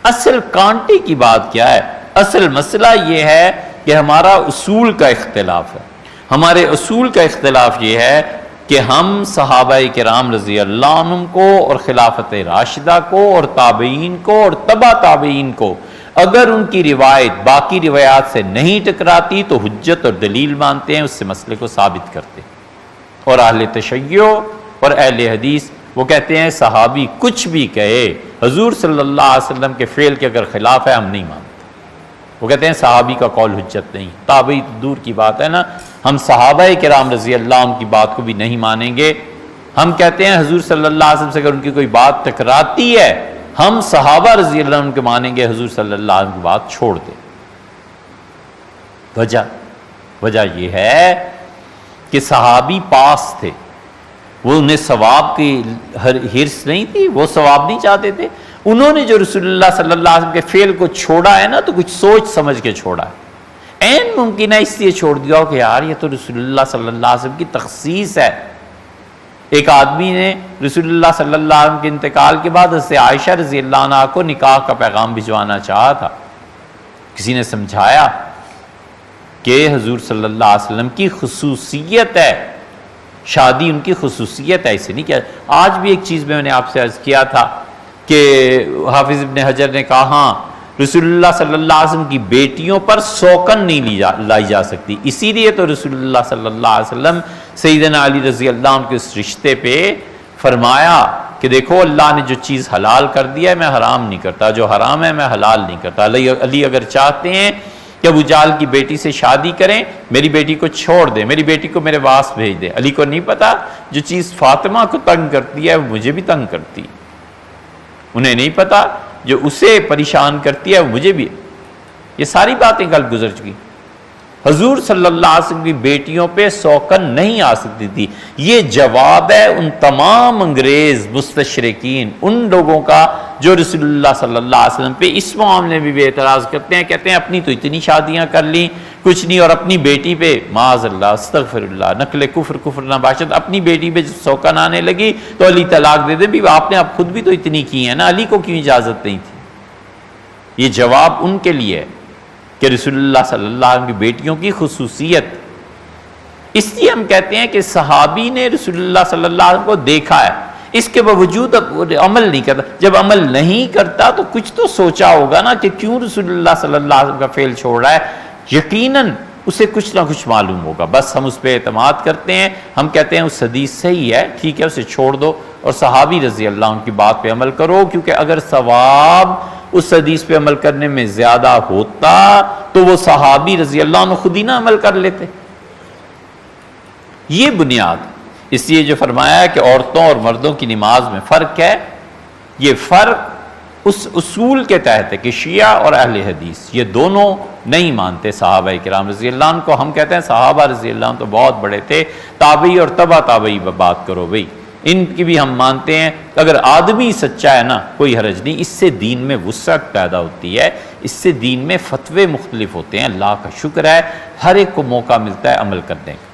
اصل کانٹے کی بات کیا ہے؟ اصل مسئلہ یہ ہے کہ ہمارا اصول کا اختلاف ہے. ہمارے اصول کا اختلاف یہ ہے کہ ہم صحابہ کرام رضی اللہ عنہم کو اور خلافت راشدہ کو اور تابعین کو اور تبع تابعین کو اگر ان کی روایت باقی روایات سے نہیں ٹکراتی تو حجت اور دلیل مانتے ہیں، اس سے مسئلے کو ثابت کرتے ہیں. اور اہل تشیع اور اہل حدیث وہ کہتے ہیں صحابی کچھ بھی کہے، حضور صلی اللہ علیہ وسلم کے فعل کے اگر خلاف ہے ہم نہیں مانتے. وہ کہتے ہیں صحابی کا قول حجت نہیں. تابعی دور کی بات ہے نا، ہم صحابہ کرام رضی اللہ عنہ کی بات کو بھی نہیں مانیں گے. ہم کہتے ہیں حضور صلی اللہ علیہ وسلم سے اگر ان کی کوئی بات ٹکراتی ہے ہم صحابہ رضی اللہ عنہ کے مانیں گے، حضور صلی اللہ علیہ وسلم کی بات چھوڑ دیں. وجہ یہ ہے کہ صحابی پاس تھے، وہ انہیں ثواب کی ہرس نہیں تھی، وہ ثواب نہیں چاہتے تھے. انہوں نے جو رسول اللہ صلی اللہ علیہ وسلم کے فعل کو چھوڑا ہے نا تو کچھ سوچ سمجھ کے چھوڑا ہے. این ممکن ہے اس لیے چھوڑ دیا ہو کہ یار یہ تو رسول اللہ صلی اللہ علیہ وسلم کی تخصیص ہے. ایک آدمی نے رسول اللہ صلی اللہ علیہ وسلم کے انتقال کے بعد حضرت عائشہ رضی اللہ عنہا کو نکاح کا پیغام بھجوانا چاہا تھا. کسی نے سمجھایا کہ حضور صلی اللہ علیہ وسلم کی خصوصیت ہے، شادی ان کی خصوصیت ہے، اسے نہیں کیا. آج بھی ایک چیز میں نے آپ سے عرض کیا تھا کہ حافظ ابن حجر نے کہا ہاں رسول اللہ صلی اللہ علیہ وسلم کی بیٹیوں پر سوکن نہیں لائی جا سکتی، اسی لیے تو رسول اللہ صلی اللہ علیہ وسلم سیدنا علی رضی اللہ عنہ کے اس رشتے پہ فرمایا کہ دیکھو اللہ نے جو چیز حلال کر دیا ہے میں حرام نہیں کرتا، جو حرام ہے میں حلال نہیں کرتا. علی اگر چاہتے ہیں کہ ابو جہل کی بیٹی سے شادی کریں، میری بیٹی کو چھوڑ دیں، میری بیٹی کو میرے پاس بھیج دیں. علی کو نہیں پتا جو چیز فاطمہ کو تنگ کرتی ہے وہ مجھے بھی تنگ کرتی ہے، انہیں نہیں پتا جو اسے پریشان کرتی ہے وہ مجھے بھی. یہ ساری باتیں کل گزر چکی. حضور صلی اللہ علیہ وسلم کی بیٹیوں پہ سوکن نہیں آ سکتی تھی. یہ جواب ہے ان تمام انگریز مستشرقین، ان لوگوں کا جو رسول اللہ صلی اللہ علیہ وسلم پہ اس معاملے میں بھی اعتراض کرتے ہیں، کہتے ہیں اپنی تو اتنی شادیاں کر لیں کچھ نہیں، اور اپنی بیٹی پہ معاذ اللہ استغفر اللہ نقل کفر نہ باشد، اپنی بیٹی پہ سوکن آنے لگی تو علی طلاق دے دے. بھی آپ نے اب خود بھی تو اتنی کی ہے نا، علی کو کیوں اجازت نہیں تھی؟ یہ جواب ان کے لیے کہ رسول اللہ صلی اللہ علیہ وسلم کی بیٹیوں کی خصوصیت. اس لیے ہم کہتے ہیں کہ صحابی نے رسول اللہ صلی اللہ علیہ وسلم کو دیکھا ہے، اس کے باوجود عمل نہیں کرتا. جب عمل نہیں کرتا تو کچھ تو سوچا ہوگا نا کہ کیوں رسول اللہ صلی اللہ علیہ وسلم کا فعل چھوڑ رہا ہے. یقیناً اسے کچھ نہ کچھ معلوم ہوگا. بس ہم اس پہ اعتماد کرتے ہیں، ہم کہتے ہیں اس حدیث صحیح ہے، ٹھیک ہے اسے چھوڑ دو اور صحابی رضی اللہ عنہ کی بات پہ عمل کرو، کیونکہ اگر ثواب اس حدیث پہ عمل کرنے میں زیادہ ہوتا تو وہ صحابی رضی اللہ عنہ خود ہی نہ عمل کر لیتے. یہ بنیاد. اس لیے جو فرمایا ہے کہ عورتوں اور مردوں کی نماز میں فرق ہے، یہ فرق اس اصول کے تحت ہے کہ شیعہ اور اہل حدیث یہ دونوں نہیں مانتے صحابہ کرام رضی اللہ عنہ کو. ہم کہتے ہیں صحابہ رضی اللہ عنہ تو بہت بڑے تھے، تابعی اور تبع تابعی بات کرو بھئی، ان کی بھی ہم مانتے ہیں. اگر آدمی سچا ہے نا کوئی حرج نہیں، اس سے دین میں وسعت پیدا ہوتی ہے، اس سے دین میں فتوے مختلف ہوتے ہیں. اللہ کا شکر ہے ہر ایک کو موقع ملتا ہے عمل کرنے کا.